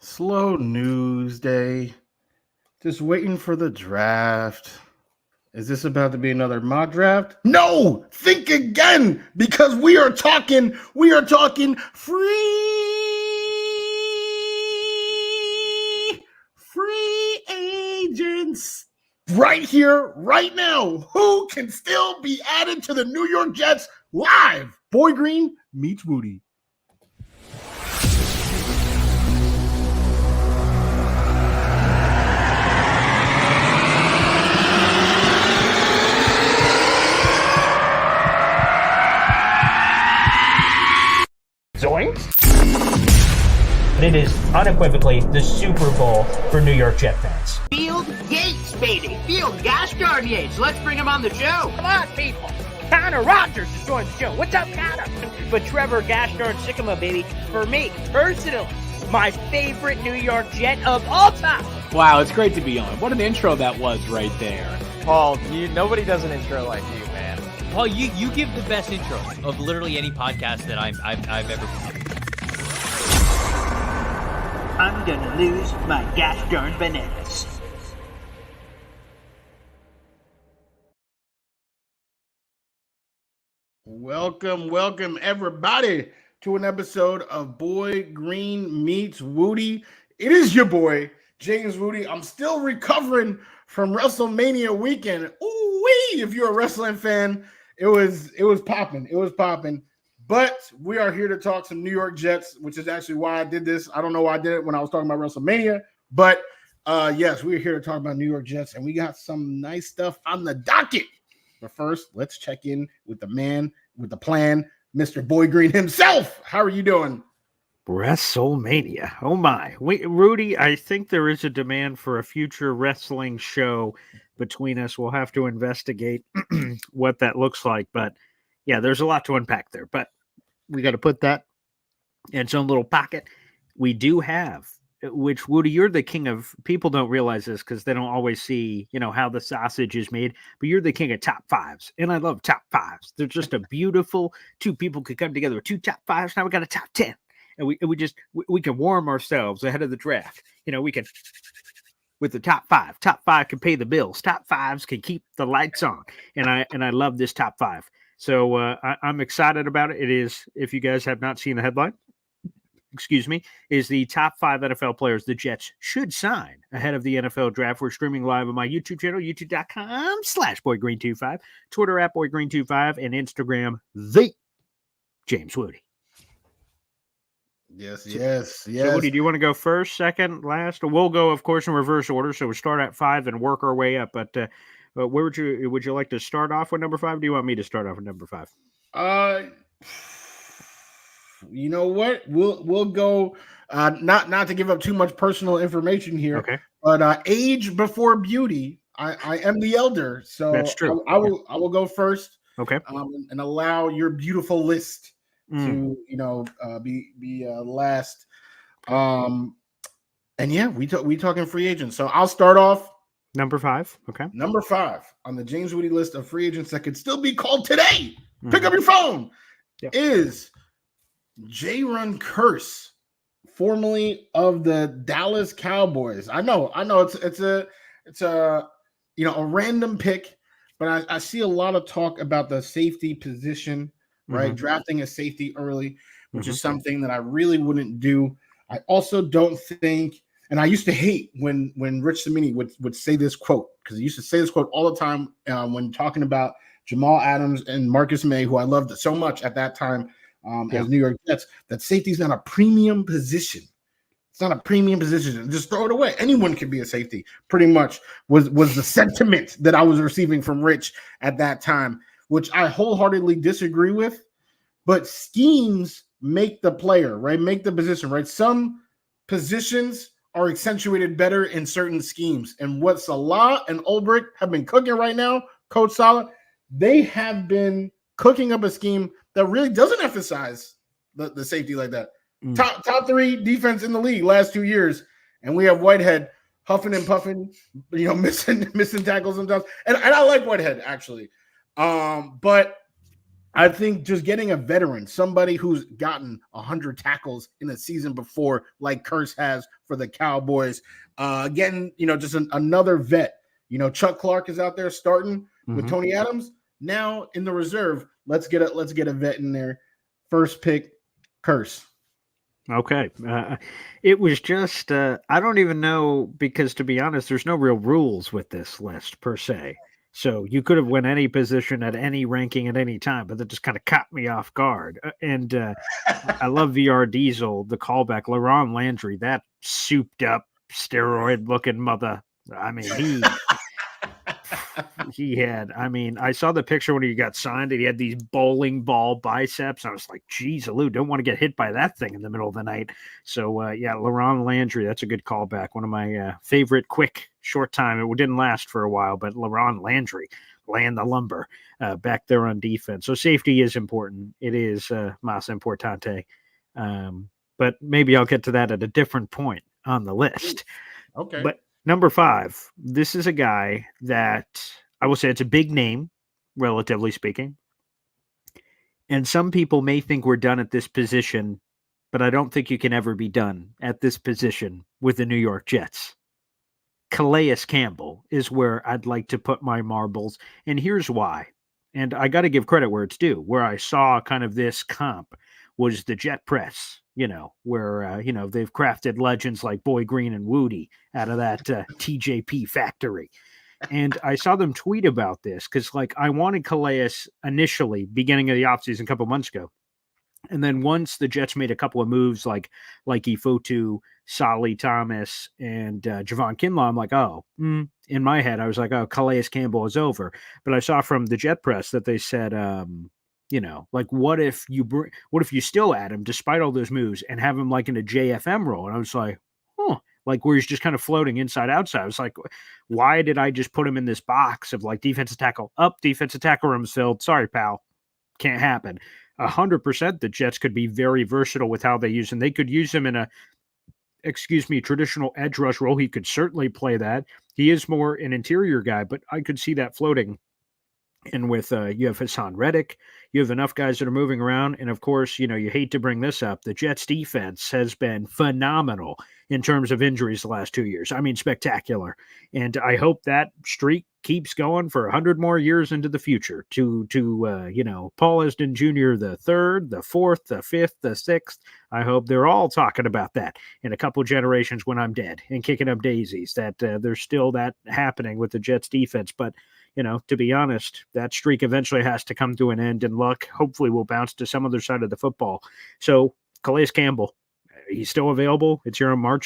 Slow news day. Just waiting for the draft. Is this about to be another mock draft? No! Think again! Because we are talking free agents. Right here, right now. Who can still be added to the New York Jets live? Boy Green meets Wudi. Zoinks! It is unequivocally the Super Bowl for New York Jet fans. Field Yates, baby. Field gosh darn Yates. Let's bring him on the show. Come on, people. Connor Rogers is joining the show. What's up, Connor? But Trevor gosh darn Sycamore, baby, for me, personally, my favorite New York Jet of all time. Wow, it's great to be on. What an intro that was right there. Paul, nobody does an intro like you, man. Paul, you give the best intro of literally any podcast that I've ever been. I'm gonna lose my gosh darn bananas. Welcome, everybody, to an episode of Boy Green Meets Wudi. It is your boy, James Wudi. I'm still recovering from WrestleMania weekend. Ooh-wee! If you're a wrestling fan, it was popping. It was popping. But we are here to talk some New York Jets, which is actually why I did this. I don't know why I did it when I was talking about WrestleMania, but yes, we're here to talk about New York Jets, and we got some nice stuff on the docket. But first, let's check in with the man with the plan, Mr. Boy Green himself. How are you doing? WrestleMania. Oh my. Wait, Rudy, I think there is a demand for a future wrestling show between us. We'll have to investigate what that looks like. But yeah, there's a lot to unpack there. But we got to put that in its own little pocket. We do have, which, Woody, you're the king of, people don't realize this because they don't always see, how the sausage is made, but you're the king of top fives. And I love top fives. They're just a beautiful, two people could come together with two top fives. Now we got a top 10. And we can warm ourselves ahead of the draft. We can, with the top five can pay the bills. Top fives can keep the lights on. And I love this top five. So I'm excited about it. It is, if you guys have not seen the headline, is the top 5 NFL players the Jets should sign ahead of the NFL draft. We're streaming live on my YouTube channel, youtube.com/BoyGreen25, Twitter @BoyGreen25, and Instagram, the James Wudi. Yes. So, Woody, do you want to go first, second, last? We'll go, of course, in reverse order. So we start at 5 and work our way up. But where would you like to start off with number 5? Or do you want me to start off with number 5? You know what? We'll go. Not to give up too much personal information here. Okay. But age before beauty. I am the elder, so that's true. I will go first. Okay. And allow your beautiful list to be last. And yeah, we talking free agents. So I'll start off. Number 5. Okay. Number 5 on the James Wudi list of free agents that could still be called today. Pick up your phone. Yep. Is J-Run Curse, formerly of the Dallas Cowboys. I know it's a random pick, but I see a lot of talk about the safety position, right? Drafting a safety early, which is something that I really wouldn't do. I also don't think, and I used to hate when Rich Cimini would say this quote, because he used to say this quote all the time when talking about Jamal Adams and Marcus May, who I loved so much at that time as New York Jets, that safety is not a premium position. It's not a premium position. Just throw it away. Anyone can be a safety, pretty much, was the sentiment that I was receiving from Rich at that time, which I wholeheartedly disagree with. But schemes make the player, right? Make the position, right? Some positions are accentuated better in certain schemes. And what Salah and Ulbrich have been cooking right now, Coach Salah, they have been cooking up a scheme that really doesn't emphasize the safety like that. Top 3 defense in the league last 2 years, and we have Whitehead huffing and puffing, missing tackles sometimes. And I like Whitehead, actually. But I think just getting a veteran, somebody who's gotten 100 tackles in a season before, like Curse has for the Cowboys, getting just another vet. Chuck Clark is out there starting with Tony Adams. Now in the reserve, let's get a vet in there. First pick, Curse. Okay. It was just, I don't even know, because to be honest, there's no real rules with this list per se. So you could have won any position at any ranking at any time, but that just kind of caught me off guard. And I love VR Diesel, the callback, LaRon Landry, that souped up steroid looking mother. I mean, I saw the picture when he got signed and he had these bowling ball biceps. I was like, geez, Lou, don't want to get hit by that thing in the middle of the night. So, LaRon Landry, that's a good callback. One of my favorite quick short time. It didn't last for a while, but LaRon Landry laying the lumber back there on defense. So safety is important. It is mas importante. But maybe I'll get to that at a different point on the list. Okay. But number 5, this is a guy that I will say it's a big name, relatively speaking. And some people may think we're done at this position, but I don't think you can ever be done at this position with the New York Jets. Calais Campbell is where I'd like to put my marbles, and here's why. And I got to give credit where it's due. Where I saw kind of this comp was the Jet Press, where, they've crafted legends like Boy Green and Wudi out of that TJP factory. And I saw them tweet about this because, I wanted Calais initially, beginning of the offseason a couple months ago. And then once the Jets made a couple of moves like Ifotu, Solly Thomas, and Javon Kinlaw, I'm like, in my head, I was like, Calais Campbell is over. But I saw from the Jet Press that they said, what if you still add him despite all those moves and have him in a JFM role? And I was like, where he's just kind of floating inside outside. I was like, why did I just put him in this box of defensive tackle up, defensive tackle room's filled? Sorry, pal. Can't happen. 100% the Jets could be very versatile with how they use him. They could use him in a traditional edge rush role. He could certainly play that. He is more an interior guy, but I could see that floating. And with you have Hassan Reddick, you have enough guys that are moving around. And of course, you hate to bring this up. The Jets defense has been phenomenal in terms of injuries the last 2 years. I mean, spectacular. And I hope that streak keeps going for 100 more years into the future to Paul Esden Jr., the 3rd, the 4th, the 5th, the 6th. I hope they're all talking about that in a couple generations when I'm dead and kicking up daisies, that there's still that happening with the Jets defense. But to be honest, that streak eventually has to come to an end, and luck hopefully will bounce to some other side of the football. So Calais Campbell, he's still available. It's here on we're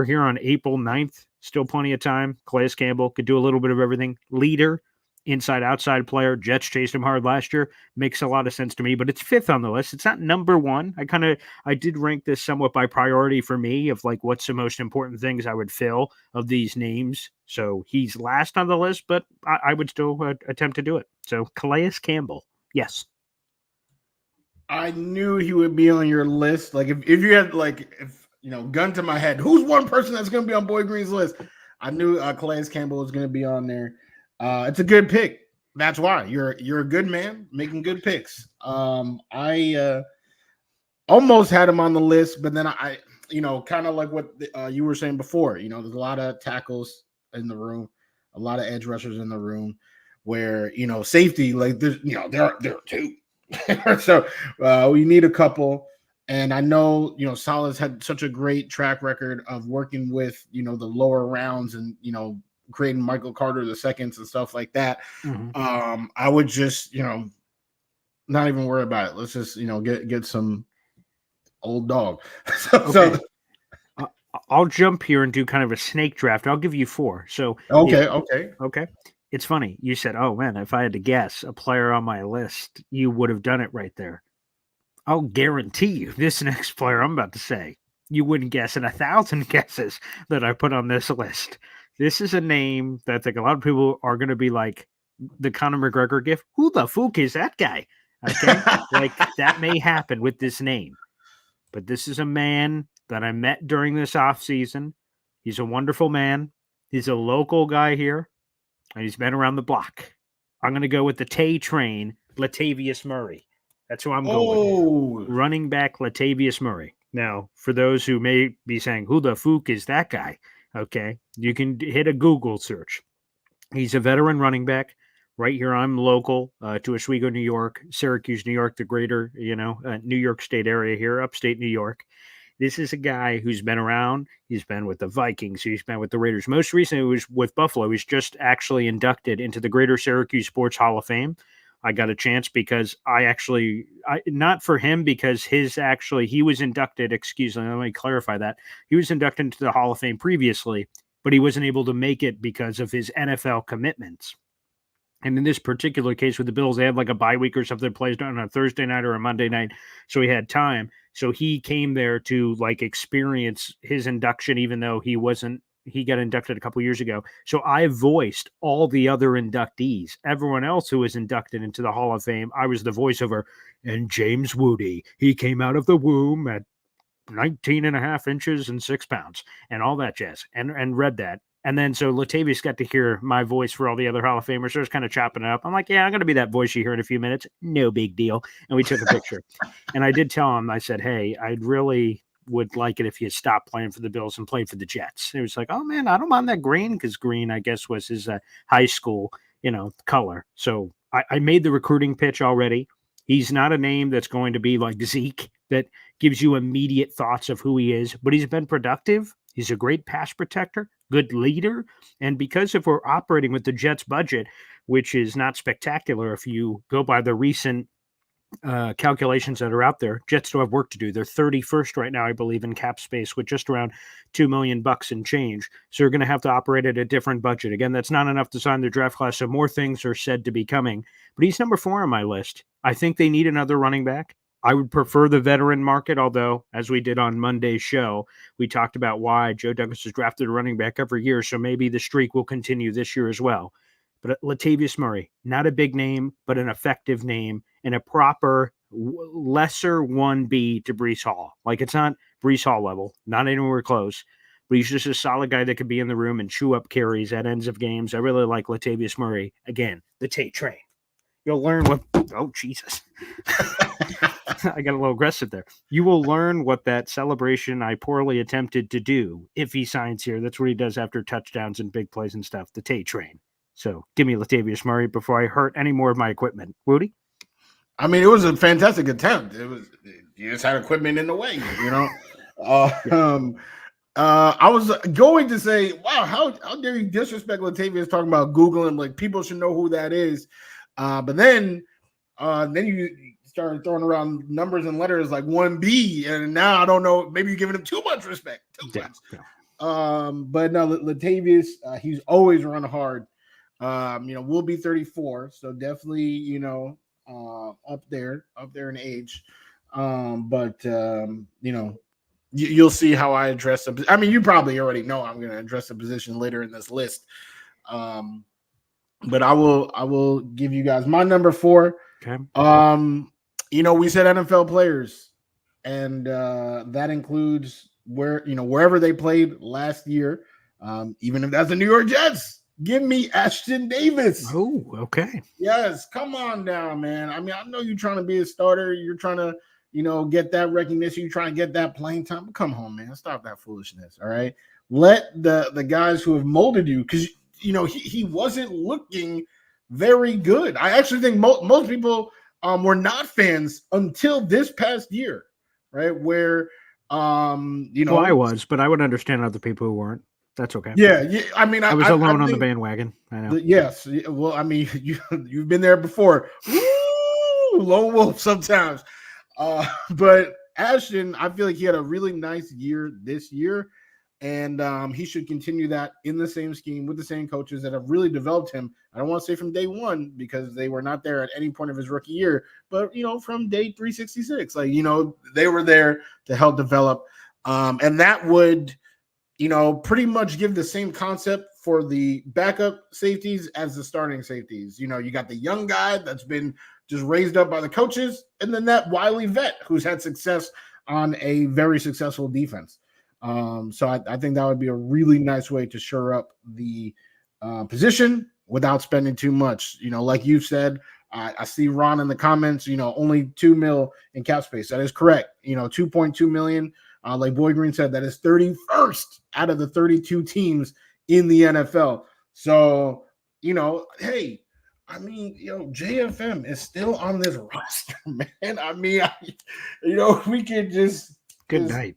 here on April 9th. Still plenty of time. Calais Campbell could do a little bit of everything. Leader, inside, outside player. Jets chased him hard last year. Makes a lot of sense to me, but it's 5th on the list. It's not number 1. I did rank this somewhat by priority for me of what's the most important things I would fill of these names. So he's last on the list, but I would still attempt to do it. So Calais Campbell, yes. I knew he would be on your list. If you had gun to my head, who's one person that's going to be on Boy Green's list? I knew Calais Campbell was going to be on there. It's a good pick. That's why you're a good man making good picks. I almost had him on the list, but then I kind of like what you were saying before. There's a lot of tackles in the room, a lot of edge rushers in the room, where safety there are 2. So we need a couple. And I know, Saleh's had such a great track record of working with, the lower rounds and, creating Michael Carter the seconds and stuff like that. Mm-hmm. I would just, not even worry about it. Let's just, get some old dog. Okay. I'll jump here and do kind of a snake draft. I'll give you 4. So okay. It's funny. You said, oh man, if I had to guess a player on my list, you would have done it right there. I'll guarantee you this next player I'm about to say, you wouldn't guess in 1,000 guesses that I put on this list. This is a name that I think a lot of people are going to be like the Conor McGregor gif. Who the fuck is that guy? Okay. That may happen with this name, but this is a man that I met during this offseason. He's a wonderful man. He's a local guy here, and he's been around the block. I'm going to go with the Tay train, Latavius Murray. That's who I'm going Oh, with. Running back Latavius Murray. Now, for those who may be saying, who the fook is that guy? Okay, you can hit a Google search. He's a veteran running back. Right here, I'm local to Oswego, New York, Syracuse, New York, the greater, New York State area here, upstate New York. This is a guy who's been around. He's been with the Vikings. He's been with the Raiders. Most recently, he was with Buffalo. He's just actually inducted into the Greater Syracuse Sports Hall of Fame. I got a chance because not for him, because he was inducted, excuse me, let me clarify that. He was inducted into the Hall of Fame previously, but he wasn't able to make it because of his NFL commitments. And in this particular case with the Bills, they had like a bye week or something plays on a Thursday night or a Monday night. So he had time. So he came there to like experience his induction, even though he got inducted a couple years ago. So I voiced all the other inductees, everyone else who was inducted into the Hall of Fame. I was the voiceover. And James Wudi, he came out of the womb at 19 and a half inches and 6 pounds and all that jazz and read that. And then so Latavius got to hear my voice for all the other Hall of Famers. So I was kind of chopping it up. I'm like, yeah, I'm going to be that voice you hear in a few minutes. No big deal. And we took a picture. And I did tell him, I said, hey, I'd really would like it if you stopped playing for the Bills and played for the Jets. And he was like, oh, man, I don't mind that green, because green, I guess, was his high school, color. So I made the recruiting pitch already. He's not a name that's going to be like Zeke that gives you immediate thoughts of who he is, but he's been productive. He's a great pass protector, good leader. And because if we're operating with the Jets budget, which is not spectacular, if you go by the recent calculations that are out there, Jets still have work to do. They're 31st right now, I believe, in cap space with just around $2 million and change. So you're going to have to operate at a different budget. Again, that's not enough to sign their draft class. So more things are said to be coming, but he's number 4 on my list. I think they need another running back. I would prefer the veteran market, although, as we did on Monday's show, we talked about why Joe Douglas has drafted a running back every year, so maybe the streak will continue this year as well. But Latavius Murray, not a big name, but an effective name and a proper lesser 1B to Breece Hall. Like, it's not Breece Hall level, not anywhere close, but he's just a solid guy that could be in the room and chew up carries at ends of games. I really like Latavius Murray. Again, the Tate train. You'll learn what – oh, Jesus. I got a little aggressive there. You will learn what that celebration I poorly attempted to do if he signs here. That's what he does after touchdowns and big plays and stuff, the Tate train. So give me Latavius Murray before I hurt any more of my equipment. Wudi? I mean, it was a fantastic attempt. You just had equipment in the way, I was going to say, wow, how dare you disrespect Latavius talking about Googling, like people should know who that is. But then you started throwing around numbers and letters like 1B, and now I don't know, maybe you're giving him too much respect. But no, Latavius, he's always run hard. We'll be 34, so definitely, up there in age. You'll see how I address them. I mean, you probably already know I'm going to address the position later in this list. But I will give you guys my number 4. Okay. We said NFL players, and that includes wherever they played last year, even if that's the New York Jets. Give me Ashton Davis. Oh, okay. Yes, come on down, man. I mean, I know you're trying to be a starter. You're trying to, get that recognition. You're trying to get that playing time. But come on, man. Stop that foolishness, all right? Let the guys who have molded you, because, he wasn't looking very good. I actually think most people were not fans until this past year, right? Where, Well, I was, but I would understand other people who weren't. That's okay. Yeah. I mean, I was alone on the bandwagon. I know. Yes. Well, I mean, you've been there before. Woo! Lone wolf sometimes. But Ashton, I feel like he had a really nice year this year, and he should continue that in the same scheme with the same coaches that have really developed him. I don't want to say from day one, because they were not there at any point of his rookie year, but from day 366, they were there to help develop, and that would pretty much give the same concept for the backup safeties as the starting safeties. You got the young guy that's been just raised up by the coaches, and then that wily vet who's had success on a very successful defense. So I think that would be a really nice way to shore up the position without spending too much. Like you said, I see Ron in the comments, only $2 million in cap space. That is correct. 2.2 million. Like Boy Green said, that is 31st out of the 32 teams in the NFL. So, hey, JFM is still on this roster, man. We could just good night.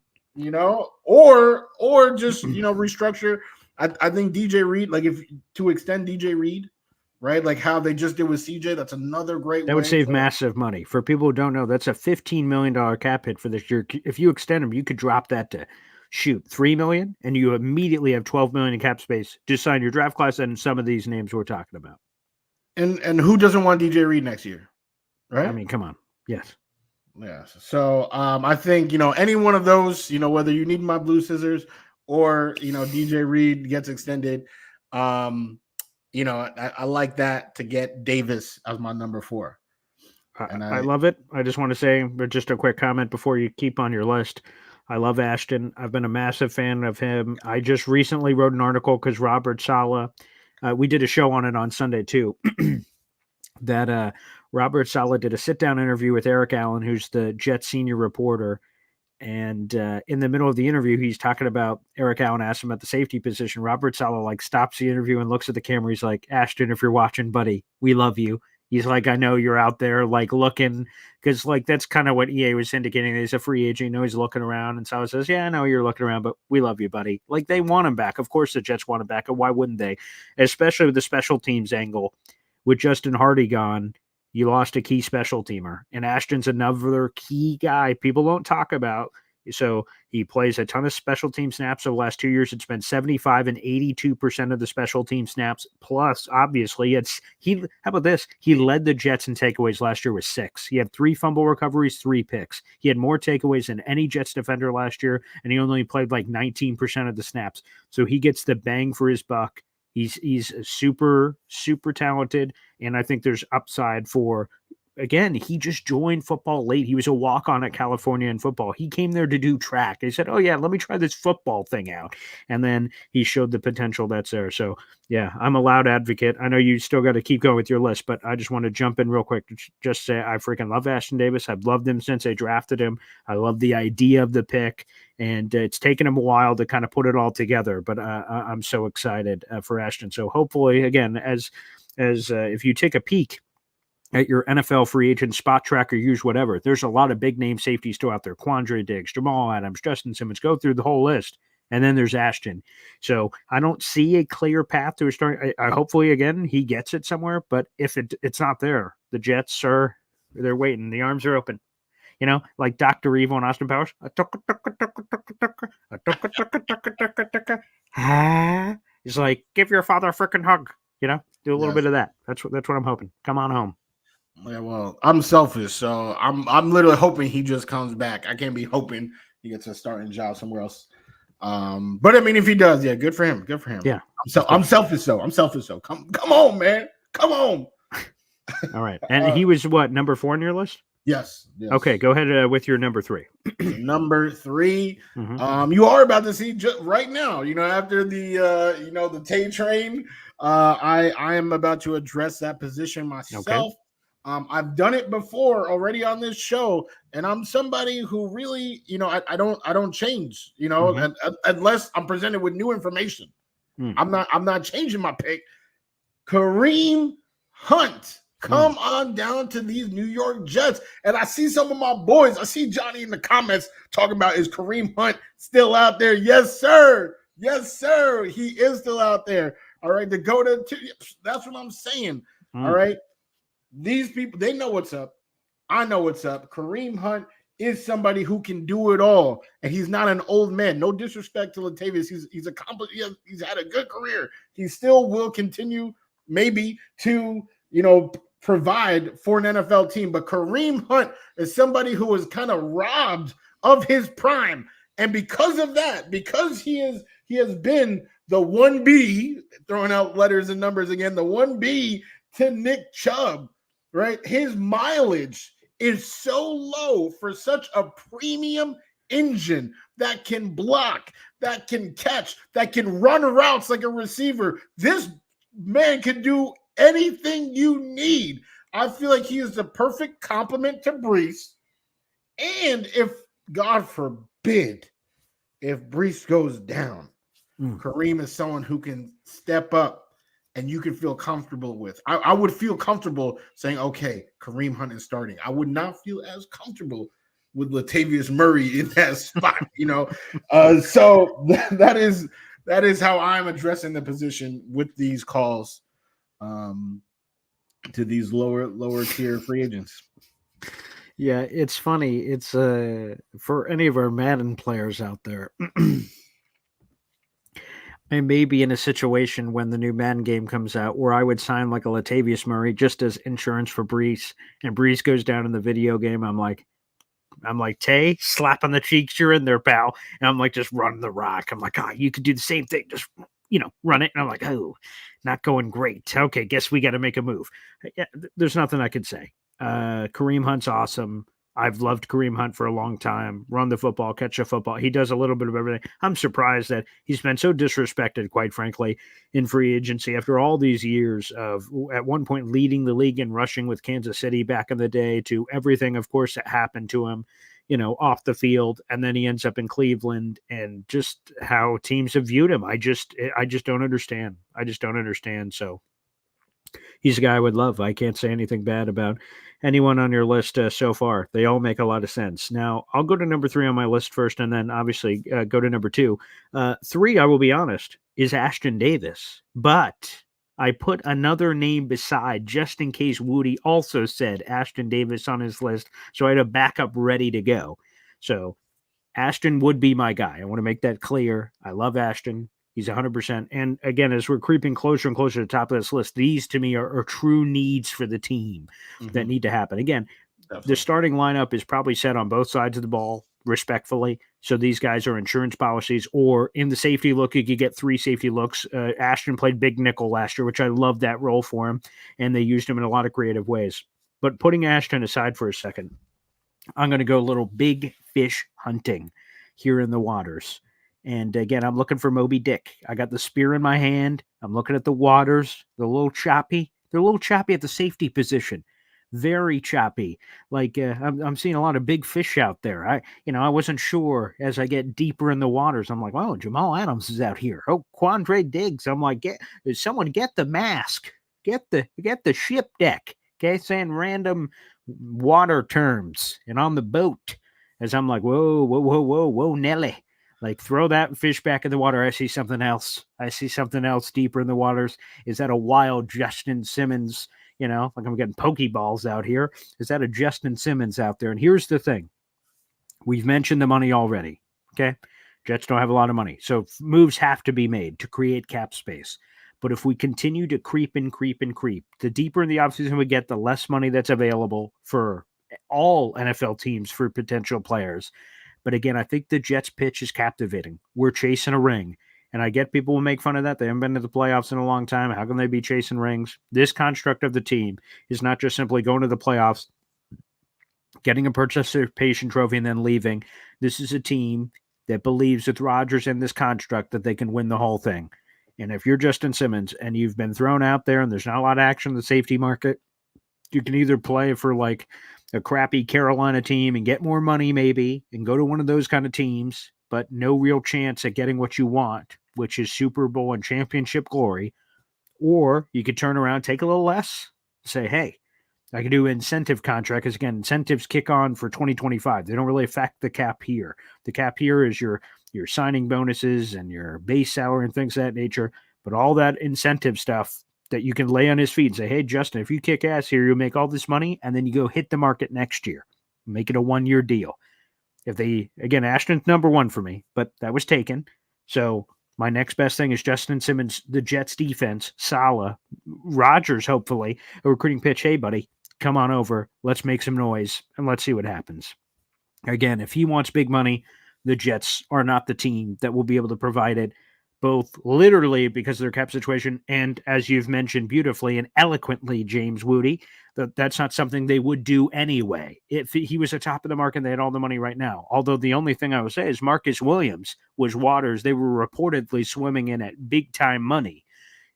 Or just restructure. I think DJ Reed, like if to extend DJ Reed, right? Like how they just did with CJ. That's another great. That would save massive money. For people who don't know, that's a $15 million cap hit for this year. If you extend them, you could drop that to $3 million, and you immediately have $12 million in cap space to sign your draft class and some of these names we're talking about. And who doesn't want DJ Reed next year, right? I mean, come on, yes. Yeah. So I think any one of those, whether you need my blue scissors or DJ Reed gets extended, I like that to get Davis as my number 4. And I love it. I just want to say, but just a quick comment before you keep on your list. I love Ashton. I've been a massive fan of him. I just recently wrote an article because Robert Saleh, we did a show on it on Sunday too. That Robert Saleh did a sit-down interview with Eric Allen, who's the Jets senior reporter. And in the middle of the interview, he's talking about Eric Allen asked him at the safety position. Robert Saleh stops the interview and looks at the camera. He's like, Ashton, if you're watching, buddy, we love you. He's like, I know you're out there looking, because that's kind of what EA was indicating. He's a free agent. He's looking around. And Saleh says, yeah, I know you're looking around, but we love you, buddy. They want him back. Of course the Jets want him back. And why wouldn't they? Especially with the special teams angle. With Justin Hardy gone, you lost a key special teamer. And Ashton's another key guy people don't talk about. So he plays a ton of special team snaps over the last 2 years. It's been 75 and 82% of the special team snaps. Plus, obviously, how about this? He led the Jets in takeaways last year with 6. He had 3 fumble recoveries, 3 picks. He had more takeaways than any Jets defender last year, and he only played 19% of the snaps. So he gets the bang for his buck. He's super, super talented, and I think there's upside for. Again, he just joined football late. He was a walk-on at California in football. He came there to do track. He said, oh, yeah, let me try this football thing out. And then he showed the potential that's there. So, yeah, I'm a loud advocate. I know you still got to keep going with your list, but I just want to jump in real quick to just say I freaking love Ashton Davis. I've loved him since they drafted him. I love the idea of the pick, and it's taken him a while to kind of put it all together, but I'm so excited for Ashton. So hopefully, again, as if you take a peek at your NFL free agent spot tracker, use whatever. There's a lot of big name safeties still out there. Quandre Diggs, Jamal Adams, Justin Simmons. Go through the whole list. And then there's Ashton. So I don't see a clear path to a start. I hopefully, again, he gets it somewhere. But if it's not there, the Jets, sir, they're waiting. The arms are open. Like Dr. Evil and Austin Powers. He's like, give your father a freaking hug. Do a little bit of that. That's what I'm hoping. Come on home. Yeah, well, I'm selfish, so I'm literally hoping he just comes back. I can't be hoping he gets a starting job somewhere else. But I mean, if he does, yeah, good for him. Good for him. Yeah. I'm selfish though. Come on, man. Come on. All right. And he was what, number 4 on your list? Yes. Okay, go ahead with your number 3. Number 3. Mm-hmm. You are about to see just right now. After the the Tay train, I am about to address that position myself. Okay. I've done it before already on this show, and I'm somebody who really, I don't change, unless I'm presented with new information. I'm not changing my pick. Kareem Hunt, come on down to these New York Jets. And I see some of my boys. I see Johnny in the comments talking about, is Kareem Hunt still out there? Yes, sir. Yes, sir. He is still out there. All right. To go to that's what I'm saying. All right. These people, they know what's up. I know what's up. Kareem Hunt is somebody who can do it all, and he's not an old man. No disrespect to Latavius. He's accomplished. He's had a good career. He still will continue maybe to, provide for an NFL team. But Kareem Hunt is somebody who was kind of robbed of his prime. And because of that, because he has been the 1B, throwing out letters and numbers again, the 1B to Nick Chubb, right? His mileage is so low for such a premium engine that can block, that can catch, that can run routes like a receiver. This man can do anything you need. I feel like he is the perfect complement to Brees. And if, God forbid, if Brees goes down, Kareem is someone who can step up and you can feel comfortable with. I would feel comfortable saying, okay, Kareem Hunt is starting. I would not feel as comfortable with Latavius Murray in that spot, So that is how I'm addressing the position with these calls to these lower tier free agents. Yeah, it's funny. It's for any of our Madden players out there. I may be in a situation when the new Madden game comes out where I would sign like a Latavius Murray just as insurance for Brees, and Brees goes down in the video game. I'm like, Tay, slap on the cheeks, you're in there, pal. And I'm like, just run the rock. I'm like, you could do the same thing. Just, run it. And I'm like, oh, not going great. Okay, guess we got to make a move. Yeah, there's nothing I could say. Kareem Hunt's awesome. I've loved Kareem Hunt for a long time. Run the football, catch the football. He does a little bit of everything. I'm surprised that he's been so disrespected, quite frankly, in free agency after all these years of, at one point, leading the league in rushing with Kansas City back in the day, to everything, of course, that happened to him, off the field. And then he ends up in Cleveland, and just how teams have viewed him. I just don't understand. So he's a guy I would love. I can't say anything bad about anyone on your list so far. They all make a lot of sense. Now, I'll go to number 3 on my list first, and then obviously go to number 2. 3, I will be honest, is Ashton Davis. But I put another name beside just in case Wudi also said Ashton Davis on his list, so I had a backup ready to go. So Ashton would be my guy. I want to make that clear. I love Ashton. He's 100%. And again, as we're creeping closer and closer to the top of this list, these to me are true needs for the team that need to happen. Again, the starting lineup is probably set on both sides of the ball, respectfully. So these guys are insurance policies, or in the safety look, you could get 3 safety looks. Ashton played big nickel last year, which I love that role for him. And they used him in a lot of creative ways. But putting Ashton aside for a second, I'm going to go a little big fish hunting here in the waters. And again, I'm looking for Moby Dick. I got the spear in my hand. I'm looking at the waters. They're a little choppy. They're a little choppy at the safety position. Very choppy. Like I'm seeing a lot of big fish out there. I wasn't sure as I get deeper in the waters. I'm like, oh, Jamal Adams is out here. Oh, Quandre Diggs. I'm like, someone get the mask. Get the ship deck. Okay, saying random water terms and on the boat. As I'm like, whoa, Nelly. Like, throw that fish back in the water. I see something else. Deeper in the waters. Is that a wild Justin Simmons? Like I'm getting Pokeballs out here. Is that a Justin Simmons out there? And here's the thing. We've mentioned the money already. Okay. Jets don't have a lot of money. So moves have to be made to create cap space. But if we continue to creep, the deeper in the offseason we get, the less money that's available for all NFL teams for potential players. But again, I think the Jets pitch is captivating. We're chasing a ring. And I get people will make fun of that. They haven't been to the playoffs in a long time. How can they be chasing rings? This construct of the team is not just simply going to the playoffs, getting a participation trophy, and then leaving. This is a team that believes with Rodgers and this construct that they can win the whole thing. And if you're Justin Simmons and you've been thrown out there and there's not a lot of action in the safety market, you can either play for like a crappy Carolina team and get more money maybe and go to one of those kind of teams, but no real chance at getting what you want, which is Super Bowl and championship glory. Or you could turn around, take a little less, say, hey, I can do an incentive contract, because again, incentives kick on for 2025. They don't really affect the cap here. The cap here is your signing bonuses and your base salary and things of that nature. But all that incentive stuff that you can lay on his feet and say, hey, Justin, if you kick ass here, you'll make all this money, and then you go hit the market next year. Make it a 1-year deal. Again, Ashton's number 1 for me, but that was taken. So my next best thing is Justin Simmons, the Jets defense, Saleh, Rodgers, hopefully, a recruiting pitch. Hey, buddy, come on over. Let's make some noise, and let's see what happens. Again, if he wants big money, the Jets are not the team that will be able to provide it, both literally because of their cap situation and, as you've mentioned beautifully and eloquently, James Wudi, that's not something they would do anyway. If he was atop of the market and they had all the money right now. Although the only thing I would say is Marcus Williams was waters they were reportedly swimming in at big-time money.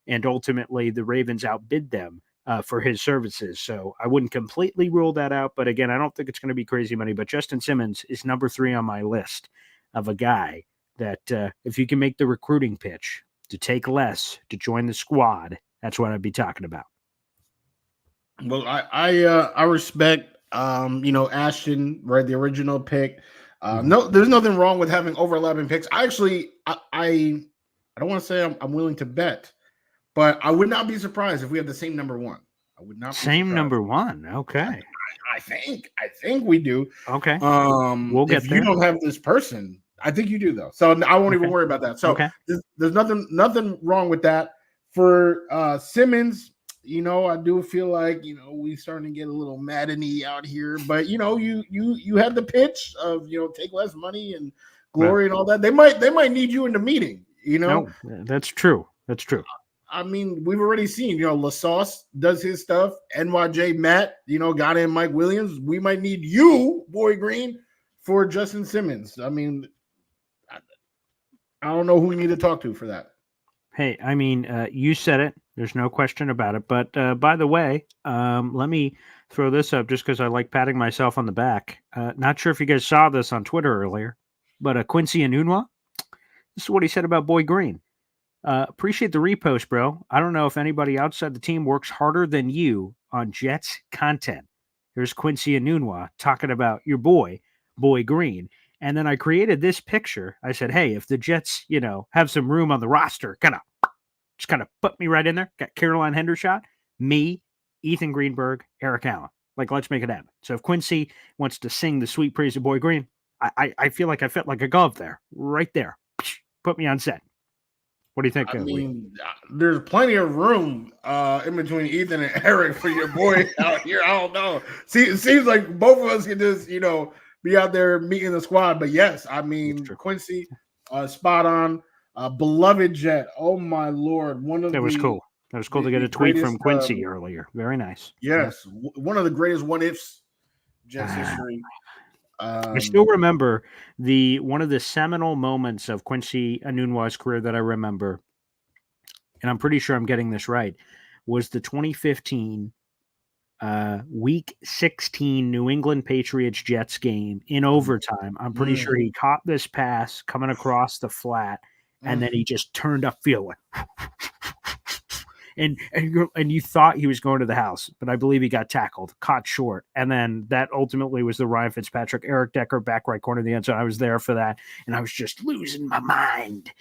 and ultimately the Ravens outbid them for his services. So I wouldn't completely rule that out. But again, I don't think it's going to be crazy money. But Justin Simmons is number 3 on my list of a guy that if you can make the recruiting pitch to take less, to join the squad, that's what I'd be talking about. Well, I respect Ashton, right? The original pick. No, there's nothing wrong with having overlapping picks. I don't want to say I'm willing to bet, but I would not be surprised if we have the same number 1. I would not be same surprised. number 1. Okay. I think we do. Okay. We'll get there. You don't have this person. I think you do though. So I won't even worry about that. So there's nothing wrong with that. For Simmons, I do feel like, we starting to get a little Madden-y out here, but you had the pitch of, take less money and glory and all that. They might need you in the meeting, No, that's true. That's true. I mean, we've already seen, LaSauce does his stuff. NYJ Matt, got in Mike Williams. We might need you, Boy Green, for Justin Simmons. I mean, I don't know who we need to talk to for that. Hey, I mean, you said it. There's no question about it. But by the way, let me throw this up just because I like patting myself on the back. Not sure if you guys saw this on Twitter earlier, but Quincy Enunwa, this is what he said about Boy Green. Appreciate the repost, bro. I don't know if anybody outside the team works harder than you on Jets content. Here's Quincy Enunwa talking about your boy Green. And then I created this picture. I said, hey, if the Jets, have some room on the roster, kind of put me right in there. Got Caroline Hendershot, me, Ethan Greenberg, Eric Allen. Like, let's make it happen. So if Quincy wants to sing the sweet praise of Boy Green, I feel like I fit like a glove there, right there. Put me on set. What do you think? I mean, there's plenty of room in between Ethan and Eric for your boy out here. I don't know. See, it seems like both of us can just, be out there meeting the squad. But yes, I mean, Quincy, spot on. Beloved Jet. Oh my Lord. That was cool. That was cool to get a tweet from Quincy earlier. Very nice. Yes. One of the greatest what-ifs Jets history. I still remember one of the seminal moments of Quincy Enunwa's career that I remember, and I'm pretty sure I'm getting this right, was the 2015 Week 16 New England Patriots Jets game in overtime. I'm pretty sure he caught this pass coming across the flat, and then he just turned upfield and you thought he was going to the house, but I believe he got tackled, caught short, and then that ultimately was the Ryan Fitzpatrick, Eric Decker back right corner of the end zone. I was there for that, and I was just losing my mind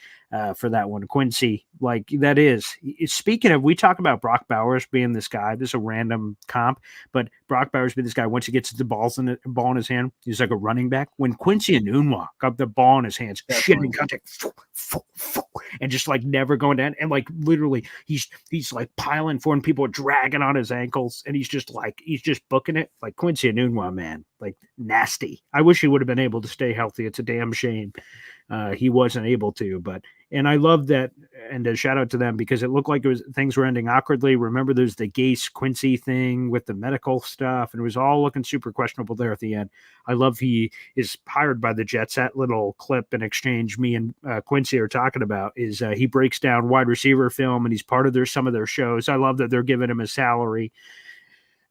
for that one. Quincy, like that is. Speaking of, we talk about Brock Bowers being this guy. This is a random comp, but Brock Bowers being this guy. Once he gets the ball in his hand, he's like a running back. When Quincy Enunwa got the ball in his hands, shitting contact, and just like never going down, and like literally, he's like piling forward, and people are dragging on his ankles, and he's just booking it. Like Quincy Enunwa, man, like nasty. I wish he would have been able to stay healthy. It's a damn shame he wasn't able to, and I love that, and a shout out to them because it looked like things were ending awkwardly. Remember, there's the Gase Quincy thing with the medical stuff, and it was all looking super questionable there at the end. I love he is hired by the Jets. That little clip in exchange me and Quincy are talking about is he breaks down wide receiver film, and he's part of some of their shows. I love that they're giving him a salary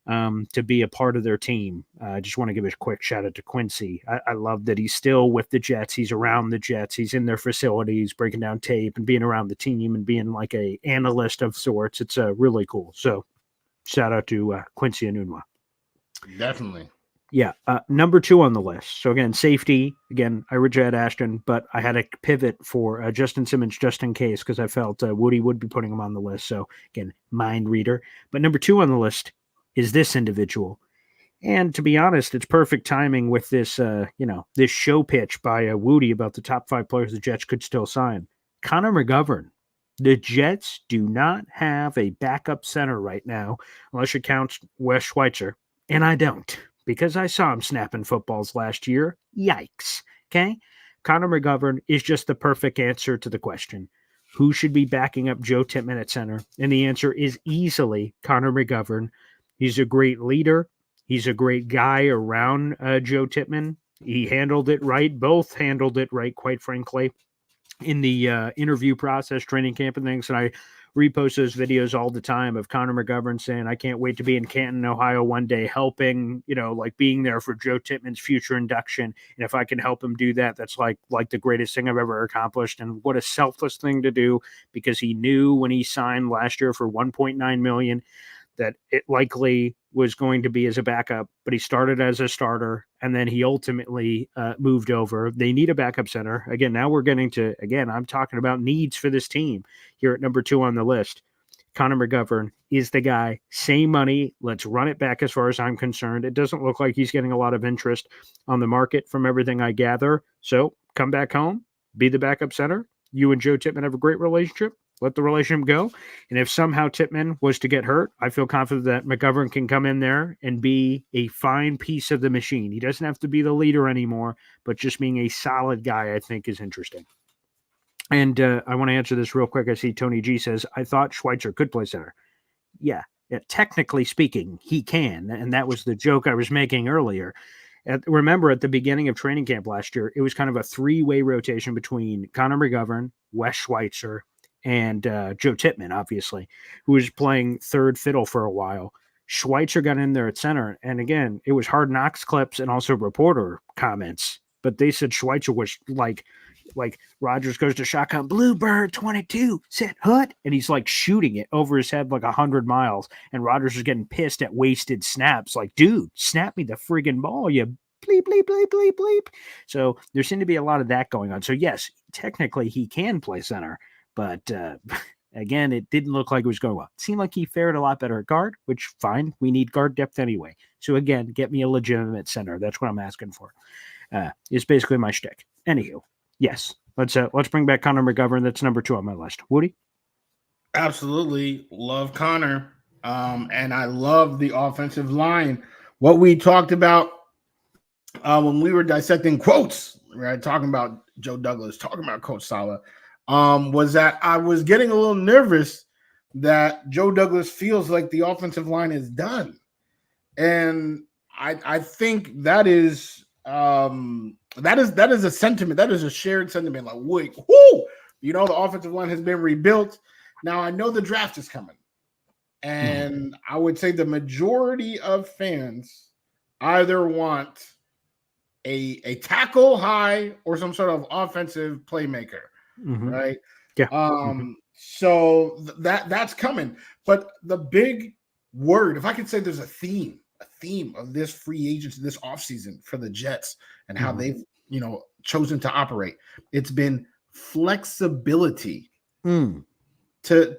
to be a part of their team. I just want to give a quick shout out to Quincy. I love that he's still with the Jets. He's around the Jets. He's in their facilities, breaking down tape and being around the team and being like a analyst of sorts. It's really cool. So shout out to Quincy Enunwa. Definitely. Yeah. Number 2 on the list. So again, safety. Again, I reject Ashton, but I had a pivot for Justin Simmons just in case because I felt Woody would be putting him on the list. So again, mind reader. But number 2 on the list is this individual. And to be honest, it's perfect timing with this, this show pitch by Woody about the top 5 players the Jets could still sign. Connor McGovern. The Jets do not have a backup center right now, unless you count Wes Schweitzer. And I don't, because I saw him snapping footballs last year. Yikes. Okay? Connor McGovern is just the perfect answer to the question. Who should be backing up Joe Tippmann at center? And the answer is easily Connor McGovern. He's a great leader. He's a great guy around Joe Tippmann. He handled it right. Both handled it right, quite frankly, in the interview process, training camp and things. And I reposts those videos all the time of Connor McGovern saying, I can't wait to be in Canton, Ohio one day, helping, like being there for Joe Tippmann's future induction. And if I can help him do that, that's like the greatest thing I've ever accomplished. And what a selfless thing to do, because he knew when he signed last year for $1.9 million that it likely was going to be as a backup, but he started as a starter, and then he ultimately moved over. They need a backup center. Again, now we're getting to, I'm talking about needs for this team here at number 2 on the list. Connor McGovern is the guy. Same money. Let's run it back as far as I'm concerned. It doesn't look like he's getting a lot of interest on the market from everything I gather. So come back home, be the backup center. You and Joe Tippmann have a great relationship. Let the relationship go. And if somehow Tippmann was to get hurt, I feel confident that McGovern can come in there and be a fine piece of the machine. He doesn't have to be the leader anymore, but just being a solid guy, I think, is interesting. And I want to answer this real quick. I see Tony G says, I thought Schweitzer could play center. Yeah, technically speaking, he can. And that was the joke I was making earlier. Remember, at the beginning of training camp last year, it was kind of a 3-way rotation between Connor McGovern, Wes Schweitzer, and Joe Tippmann, obviously, who was playing third fiddle for a while. Schweitzer got in there at center. And again, it was Hard Knocks clips and also reporter comments. But they said Schweitzer was like Rodgers goes to shotgun, Bluebird 22, set hut. And he's like shooting it over his head like 100 miles. And Rodgers is getting pissed at wasted snaps. Like, dude, snap me the friggin' ball, you bleep, bleep, bleep, bleep, bleep. So there seemed to be a lot of that going on. So yes, technically he can play center. But again, it didn't look like it was going well. It seemed like he fared a lot better at guard, which fine. We need guard depth anyway. So again, get me a legitimate center. That's what I'm asking for. Is basically my shtick. Anywho, yes, let's bring back Connor McGovern. That's number 2 on my list. Woody? Absolutely love Connor. And I love the offensive line. What we talked about when we were dissecting quotes, right? Talking about Joe Douglas, talking about Coach Saleh. Was that I was getting a little nervous that Joe Douglas feels like the offensive line is done. And I think that is a sentiment. That is a shared sentiment. Like, wait, whoo, the offensive line has been rebuilt. Now I know the draft is coming. And I would say the majority of fans either want a tackle high or some sort of offensive playmaker. Right. Yeah. So that's coming. But the big word, if I could say there's a theme of this free agency, this offseason for the Jets and how they've, chosen to operate, it's been flexibility to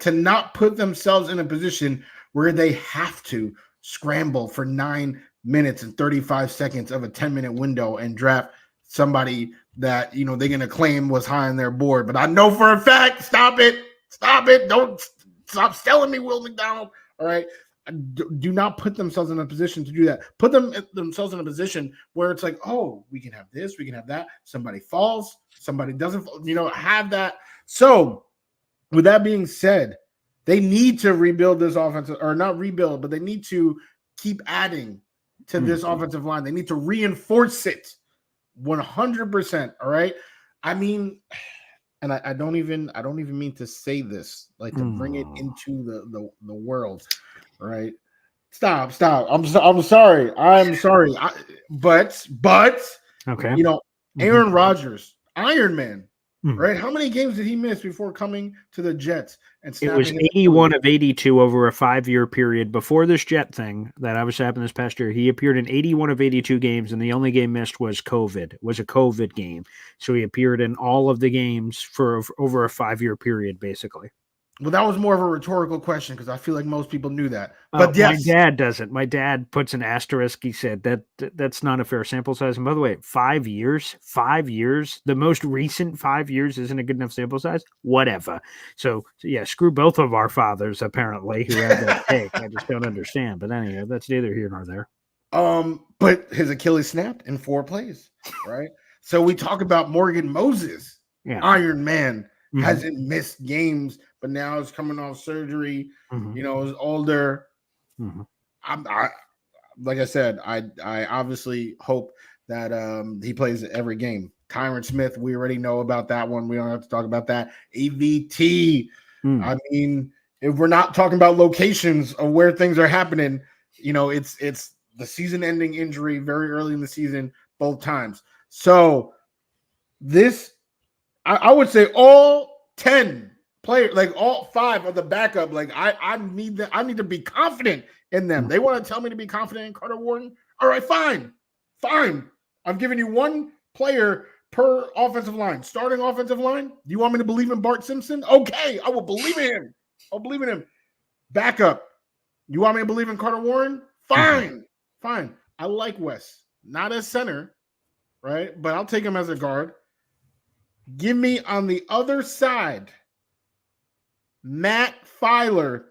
not put themselves in a position where they have to scramble for 9 minutes and 35 seconds of a 10-minute window and draft somebody that they're going to claim was high on their board. But I know for a fact, stop it, don't stop selling me Will McDonald. All right, do not put themselves in a position to do that. Put themselves in a position where it's like, oh, we can have this, we can have that. Somebody falls, somebody doesn't fall, have that. So with that being said, they need to rebuild this offense, or not rebuild, but they need to keep adding to this offensive line. They need to reinforce it 100%. All right. I mean, and I don't even mean to say this, like to bring it into the world. All right. Stop. I'm sorry. But okay. Aaron Rodgers, Iron Man. Right? How many games did he miss before coming to the Jets? And it was 81 of 82 over a 5-year period. Before this Jet thing that obviously happened this past year, he appeared in 81 of 82 games, and the only game missed was a COVID game. So he appeared in all of the games for over a 5-year period, basically. Well, that was more of a rhetorical question because I feel like most people knew that. But yes. My dad doesn't. My dad puts an asterisk. He said that's not a fair sample size. And by the way, 5 years, the most recent 5 years isn't a good enough sample size. Whatever. So yeah, screw both of our fathers, apparently, who had that take. I just don't understand. But anyway, that's neither here nor there. But his Achilles snapped in 4 plays, right? So we talk about Morgan Moses, Iron Man. Hasn't missed games, but now is coming off surgery. Is older. I like I said, I obviously hope that he plays every game. Tyron Smith, we already know about that one. We don't have to talk about that. AVT. I mean, if we're not talking about locations of where things are happening, it's the season-ending injury very early in the season both times. So this, I would say all 10 players, like all 5 of the backup, like I need to be confident in them. They want to tell me to be confident in Carter Wharton. All right, fine. I'm giving you one player per offensive line. Starting offensive line. Do you want me to believe in Bart Simpson? Okay, I will believe in him. I'll believe in him. Backup. You want me to believe in Carter Wharton? Fine. I like Wes. Not as center, right? But I'll take him as a guard. Give me on the other side, Matt Filer.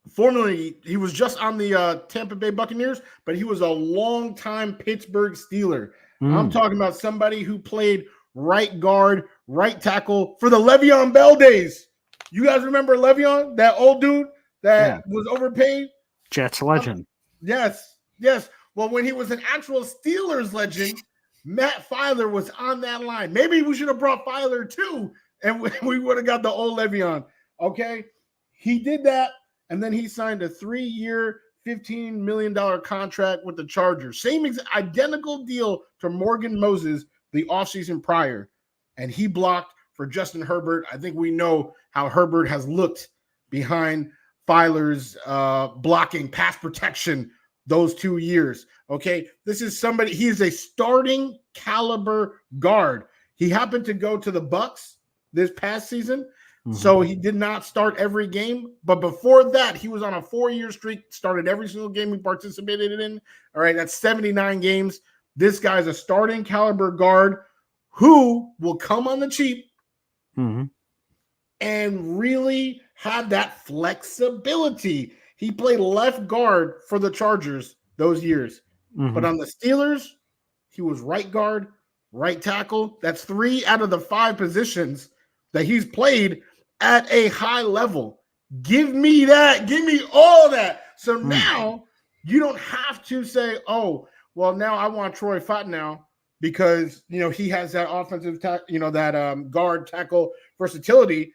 Formerly, he was just on the Tampa Bay Buccaneers, but he was a longtime Pittsburgh Steeler. I'm talking about somebody who played right guard, right tackle for the Le'Veon Bell days. You guys remember Le'Veon, that old dude that was overpaid? Jets legend. Yes. Well, when he was an actual Steelers legend, Matt Filer was on that line. Maybe we should have brought Filer too, and we would have got the old Le'Veon. Okay? He did that, and then he signed a 3-year, $15 million contract with the Chargers. Same identical deal to Morgan Moses the offseason prior. And he blocked for Justin Herbert. I think we know how Herbert has looked behind Filer's blocking, pass protection those 2 years. Okay, this is somebody, he is a starting caliber guard. He happened to go to the Bucks this past season, so he did not start every game. But before that, he was on a 4-year streak, started every single game he participated in. All right, that's 79 games. This guy's a starting caliber guard who will come on the cheap and really have that flexibility. He played left guard for the Chargers those years. But on the Steelers, he was right guard, right tackle. That's 3 out of the 5 positions that he's played at a high level. Give me that. Give me all that. So now you don't have to say, oh, well, now I want Troy Fautanu because, he has that offensive, that guard tackle versatility.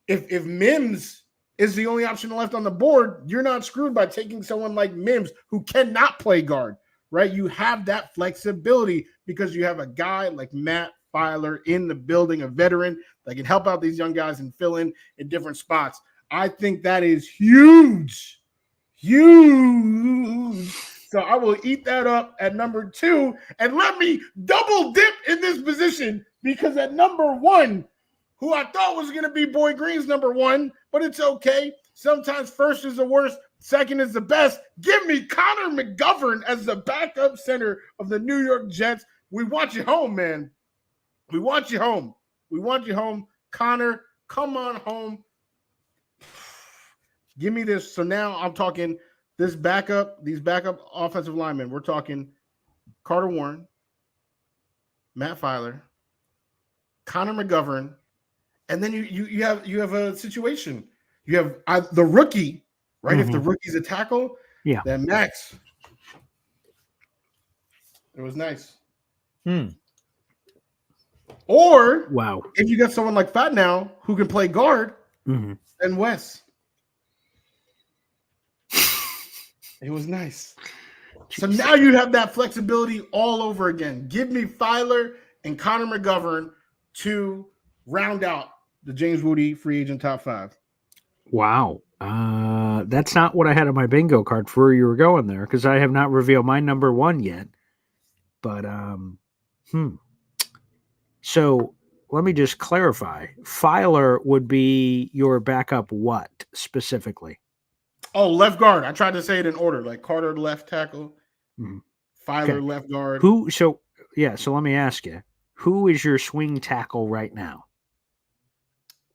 If Mims is the only option left on the board, you're not screwed by taking someone like Mims who cannot play guard, right? You have that flexibility because you have a guy like Matt Filer in the building, a veteran that can help out these young guys and fill in different spots. I think that is huge. So I will eat that up at number 2 and let me double dip in this position because at number 1, who I thought was going to be Boy Green's number 1, but it's okay. Sometimes first is the worst, second is the best. Give me Connor McGovern as the backup center of the New York Jets. We want you home, man. We want you home. Connor, come on home. Give me this. So now I'm talking these backup offensive linemen. We're talking Carter Warren, Matt Filer, Connor McGovern, and then you have a situation. You have the rookie, right? If the rookie's a tackle, then Max. It was nice. Or if you got someone like Fautanu who can play guard, then Wes. It was nice. So now you have that flexibility all over again. Give me Filer and Connor McGovern to round out the James Wudi free agent top 5. Wow. That's not what I had on my bingo card for where you were going there because I have not revealed my number 1 yet. But, So let me just clarify. Filer would be your backup what specifically? Oh, left guard. I tried to say it in order, like Carter left tackle, Filer left guard. So let me ask you, who is your swing tackle right now?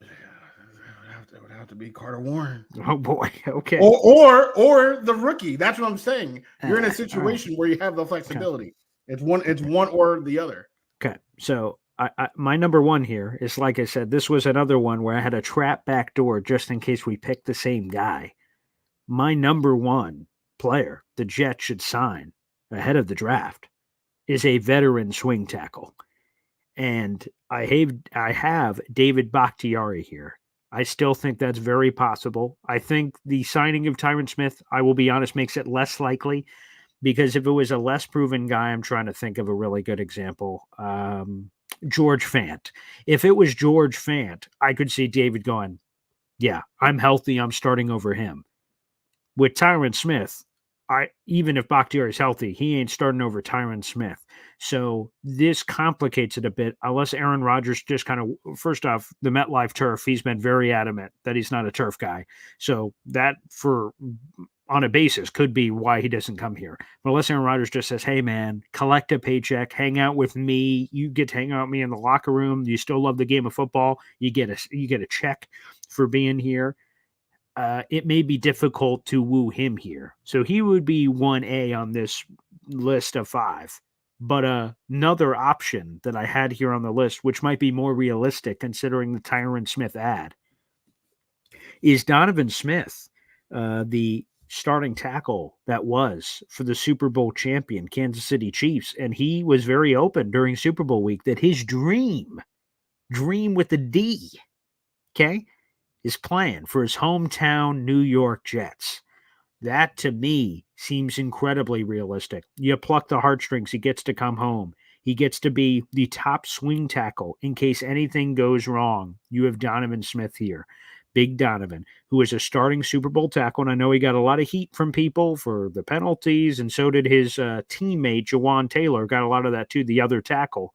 It would have to be Carter Warren. Oh boy, okay. Or the rookie. That's what I'm saying. You're in a situation where you have the flexibility. Okay. It's one or the other. Okay, so my number 1 here is, like I said, this was another one where I had a trap back door just in case we picked the same guy. My number 1 player the Jets should sign ahead of the draft is a veteran swing tackle. And I have David Bakhtiari here. I still think that's very possible. I think the signing of Tyron Smith, I will be honest, makes it less likely because if it was a less proven guy, I'm trying to think of a really good example. George Fant. If it was George Fant, I could see David going, yeah, I'm healthy. I'm starting over him. With Tyron Smith, even if Bakhtiari's healthy, he ain't starting over Tyron Smith. So this complicates it a bit, unless Aaron Rodgers just kind of, first off, the MetLife turf, he's been very adamant that he's not a turf guy. So that on a basis could be why he doesn't come here. But unless Aaron Rodgers just says, hey man, collect a paycheck, hang out with me, you get to hang out with me in the locker room, you still love the game of football, you get a check for being here. It may be difficult to woo him here. So he would be 1A on this list of 5. But another option that I had here on the list, which might be more realistic considering the Tyron Smith ad, is Donovan Smith, the starting tackle that was for the Super Bowl champion Kansas City Chiefs. And he was very open during Super Bowl week that his dream with the D, okay, is playing for his hometown New York Jets. That, to me, seems incredibly realistic. You pluck the heartstrings, he gets to come home. He gets to be the top swing tackle in case anything goes wrong. You have Donovan Smith here. Big Donovan, who is a starting Super Bowl tackle, and I know he got a lot of heat from people for the penalties, and so did his teammate, Jawan Taylor, got a lot of that too, the other tackle.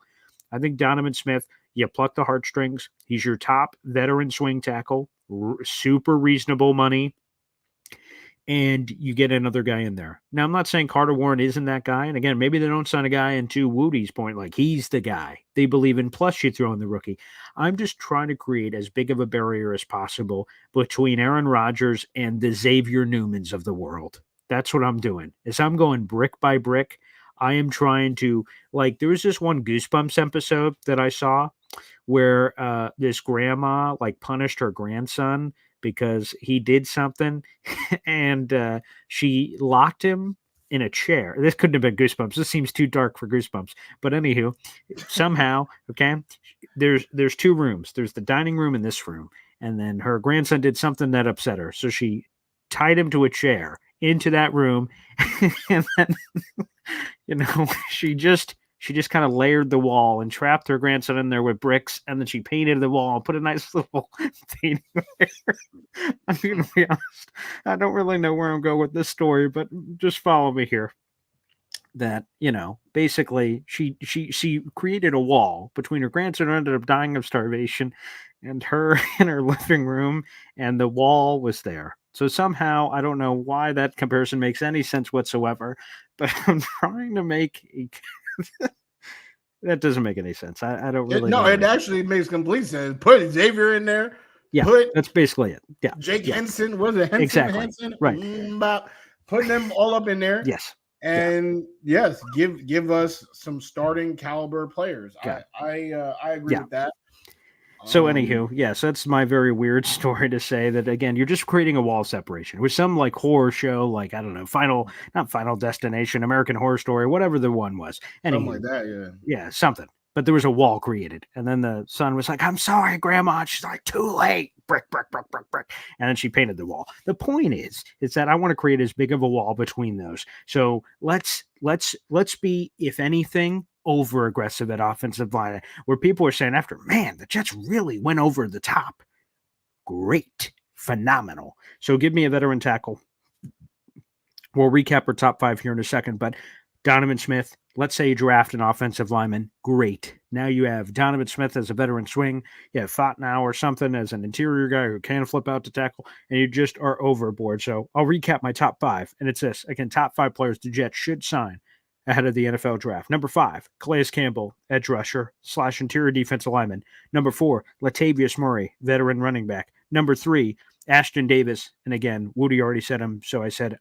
I think Donovan Smith, you pluck the heartstrings. He's your top veteran swing tackle, super reasonable money, and you get another guy in there. Now, I'm not saying Carter Warren isn't that guy, and again, maybe they don't sign a guy into Wudi's point, like he's the guy they believe in, plus you throw in the rookie. I'm just trying to create as big of a barrier as possible between Aaron Rodgers and the Xavier Newmans of the world. That's what I'm doing, is I'm going brick by brick. I am trying to, like, there was this one Goosebumps episode that I saw where this grandma like punished her grandson because he did something and she locked him in a chair. This couldn't have been Goosebumps. This seems too dark for Goosebumps. But anywho, somehow, okay, there's 2 rooms. There's the dining room and this room. And then her grandson did something that upset her. So she tied him to a chair into that room. And then, she just kind of layered the wall and trapped her grandson in there with bricks, and then she painted the wall and put a nice little painting there. I'm going to be honest, I don't really know where I'm going with this story, but just follow me here. That, basically she created a wall between her grandson who ended up dying of starvation and her in her living room, and the wall was there. So somehow, I don't know why that comparison makes any sense whatsoever, but I'm trying to make that doesn't make any sense. I don't really know. It actually makes complete sense. Put Xavier in there. Yeah, that's basically it. Yeah. Jake Henson, was it Henson? Exactly. Henson? Right. Putting them all up in there. Yes. And yes, give us some starting caliber players. Yeah. I agree with that. So anywho, so that's my very weird story to say that, again, you're just creating a wall separation with some like horror show, like, I don't know, not Final Destination, American Horror Story, whatever the one was. Something like that, yeah, something. But there was a wall created. And then the son was like, I'm sorry, Grandma. She's like, too late. Brick. And then she painted the wall. The point is that I want to create as big of a wall between those. So let's be, if anything, over aggressive at offensive line, where people are saying after, man, the Jets really went over the top. Great. Phenomenal. So give me a veteran tackle. We'll recap our top 5 here in a second, but Donovan Smith, let's say you draft an offensive lineman. Great. Now you have Donovan Smith as a veteran swing. You have Fatnow or something as an interior guy who can flip out to tackle, and you just are overboard. So I'll recap my top 5, and it's this. Again, top 5 players the Jets should sign ahead of the NFL draft. Number 5, Calais Campbell, edge rusher / interior defensive lineman. Number 4, Latavius Murray, veteran running back. Number 3, Ashton Davis. And again, Wudi already said him, so I said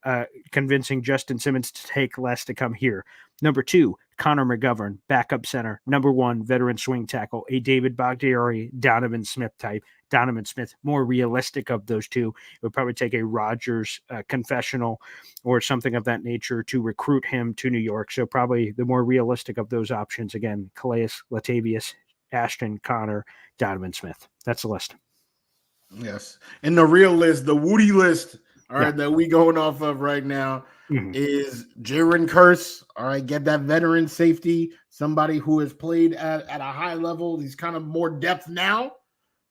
convincing Justin Simmons to take less to come here. Number 2, Connor McGovern, backup center. Number 1, veteran swing tackle, a David Bakhtiari, Donovan Smith type. Donovan Smith, more realistic of those two. It would probably take a Rodgers confessional or something of that nature to recruit him to New York. So probably the more realistic of those options. Again, Calais, Latavius, Ashton, Connor, Donovan Smith. That's the list. Yes. And the real list, the Wudi list, all right, Yeah. that we going off of right now Mhm. is Jaron Curse. All right, get that veteran safety, somebody who has played at a high level. He's kind of more depth now,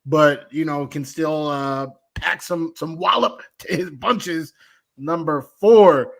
but can still pack some wallop to his bunches. Number 4.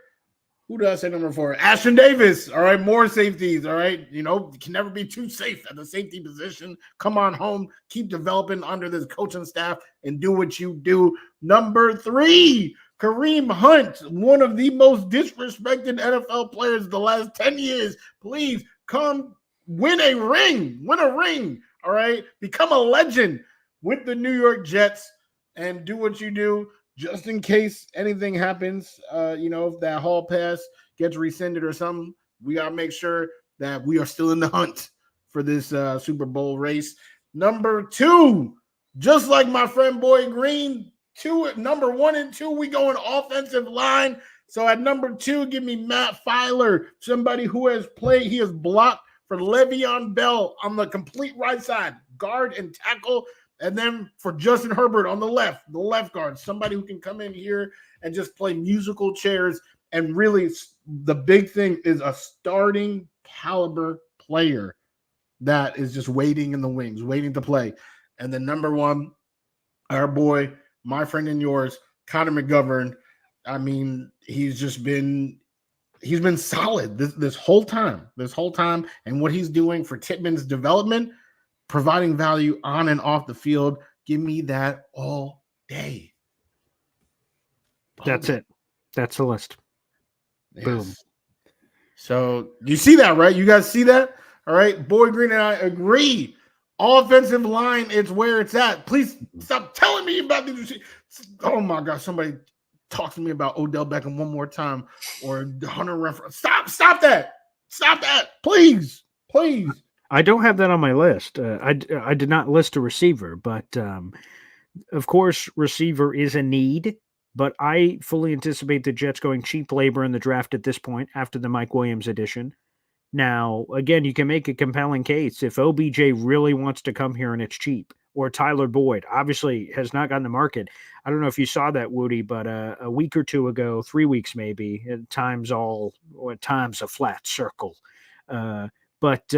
Who did I say number 4? Ashton Davis. All right, more safeties. All right, you can never be too safe at the safety position. Come on home, keep developing under this coaching staff, and do what you do. Number 3, Kareem Hunt, one of the most disrespected NFL players the last 10 years. Please come win a ring. Win a ring. All right, become a legend with the New York Jets and do what you do. Just in case anything happens, if that hall pass gets rescinded or something, we got to make sure that we are still in the hunt for this Super Bowl race. Number 2, just like my friend Boy Green, number 1 and 2, we go in offensive line. So at number 2, give me Matt Filer, somebody who has played, he has blocked for Le'Veon Bell on the complete right side, guard and tackle. And then for Justin Herbert on the left guard, somebody who can come in here and just play musical chairs. And really, the big thing is a starting caliber player that is just waiting in the wings, waiting to play. And then number 1, our boy, my friend and yours, Connor McGovern. I mean, he's been solid this whole time. And what he's doing for Tippmann's development, providing value on and off the field. Give me that all day. That's it. That's the list. Yes. Boom. So you see that, right? You guys see that? All right. Boy Green and I agree. Offensive line, it's where it's at. Please stop telling me about these. Oh my gosh, somebody talk to me about Odell Beckham one more time or Hunter Renfrow. Stop that. Stop that. Please. I don't have that on my list. I did not list a receiver, but of course, receiver is a need. But I fully anticipate the Jets going cheap labor in the draft at this point after the Mike Williams addition. Now, again, you can make a compelling case if OBJ really wants to come here and it's cheap, or Tyler Boyd obviously has not gotten the market. I don't know if you saw that, Woody, but a week or two ago, 3 weeks maybe, at times a flat circle. But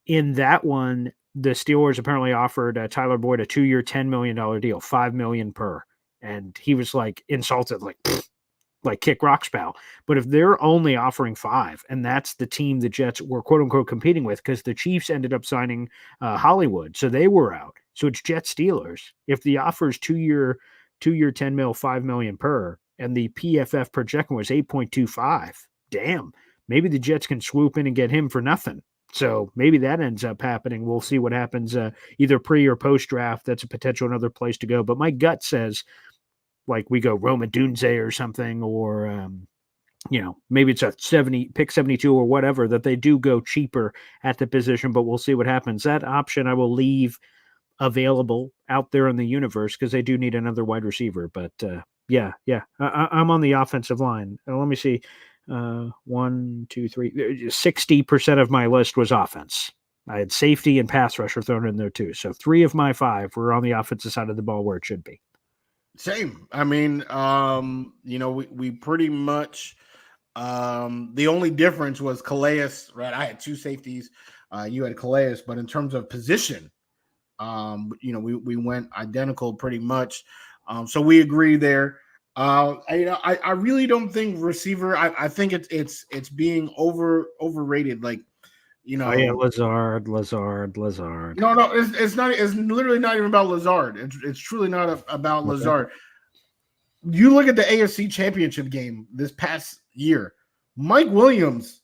in that one, the Steelers apparently offered Tyler Boyd a 2-year, $10 million deal, $5 million per. And he was like insulted, like kick rocks, pal. But if they're only offering 5, and that's the team the Jets were quote unquote competing with, because the Chiefs ended up signing Hollywood, so they were out. So it's Jets Steelers. If the offer is 2-year, 10 mil, $5 million per, and the PFF projection was 8.25, damn, maybe the Jets can swoop in and get him for nothing. So maybe that ends up happening. We'll see what happens either pre or post draft. That's a potential another place to go. But my gut says, like, we go Roma Dunze or something, or maybe it's a 72 or whatever, that they do go cheaper at the position. But we'll see what happens. That option I will leave available out there in the universe because they do need another wide receiver. But I'm on the offensive line. Let me see. 1, 2, 3, 60% of my list was offense. I had safety and pass rusher thrown in there too. So 3 of my 5 were on the offensive side of the ball where it should be. Same. I mean, we pretty much the only difference was Calais, right? I had 2 safeties. You had Calais, but in terms of position, we went identical pretty much. So we agree there. I really don't think receiver. I think it's being overrated. Like, Lazard. No, it's not. It's literally not even about Lazard. It's truly not about Lazard. You look at the AFC Championship game this past year. Mike Williams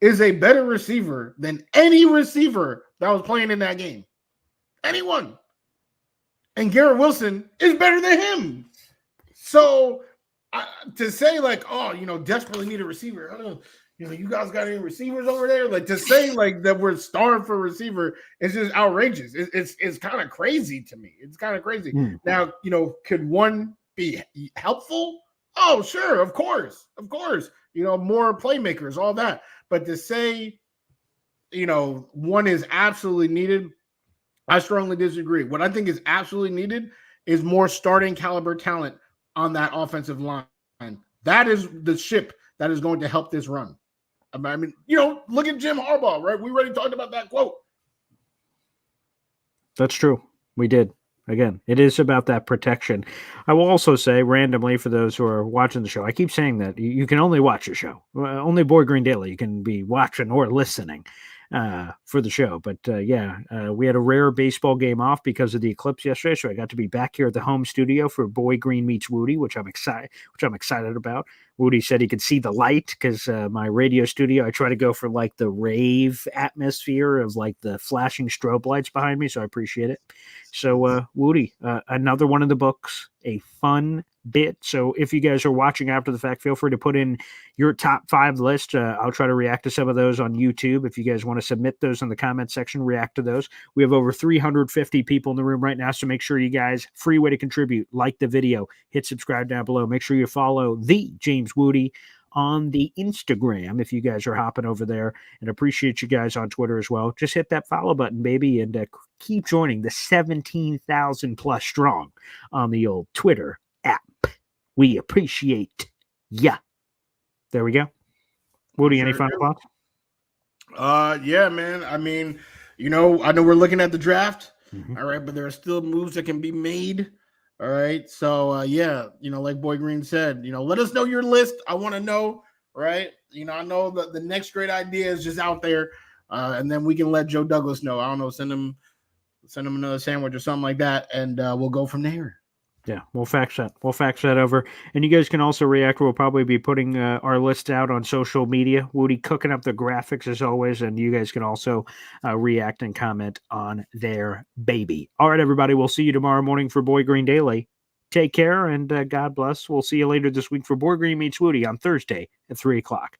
is a better receiver than any receiver that was playing in that game. Anyone. And Garrett Wilson is better than him. So to say like, desperately need a receiver. You guys got any receivers over there? Like, to say like that we're starved for a receiver is just outrageous. It's kind of crazy to me. It's kind of crazy. Now, could one be helpful? Oh, sure, of course. More playmakers, all that. But to say, one is absolutely needed, I strongly disagree. What I think is absolutely needed is more starting caliber talent on that offensive line. That is the ship that is going to help this run. I mean, look at Jim Harbaugh, right? We already talked about that quote. That's true. We did. Again, it is about that protection. I will also say, randomly, for those who are watching the show, I keep saying that you can only watch the show. Only Boy Green Daily you can be watching or listening for the show. But we had a rare baseball game off because of the eclipse yesterday, so I got to be back here at the home studio for Boy Green Meets Wudi, which I'm excited about. Wudi said he could see the light because my radio studio, I try to go for like the rave atmosphere of like the flashing strobe lights behind me, so I appreciate it. So, Wudi, another one of the books, a fun bit. So if you guys are watching after the fact, feel free to put in your top 5 list. I'll try to react to some of those on YouTube. If you guys want to submit those in the comment section, react to those. We have over 350 people in the room right now, so make sure you guys, free way to contribute, like the video, hit subscribe down below. Make sure you follow the James Wudi on the Instagram if you guys are hopping over there, and appreciate you guys on Twitter as well. Just hit that follow button, baby, and keep joining the 17,000 plus strong on the old Twitter app. We appreciate ya. There we go. Woody, any final thoughts? Yeah, man. I mean, I know we're looking at the draft, all right, but there are still moves that can be made. All right. So, like Boy Green said, let us know your list. I want to know, right? I know that the next great idea is just out there, and then we can let Joe Douglas know. I don't know, send him another sandwich or something like that, and we'll go from there. Yeah, we'll fax that over. And you guys can also react. We'll probably be putting our list out on social media. Woody cooking up the graphics as always, and you guys can also react and comment on their baby. All right, everybody, we'll see you tomorrow morning for Boy Green Daily. Take care, and God bless. We'll see you later this week for Boy Green Meets Woody on Thursday at 3 o'clock.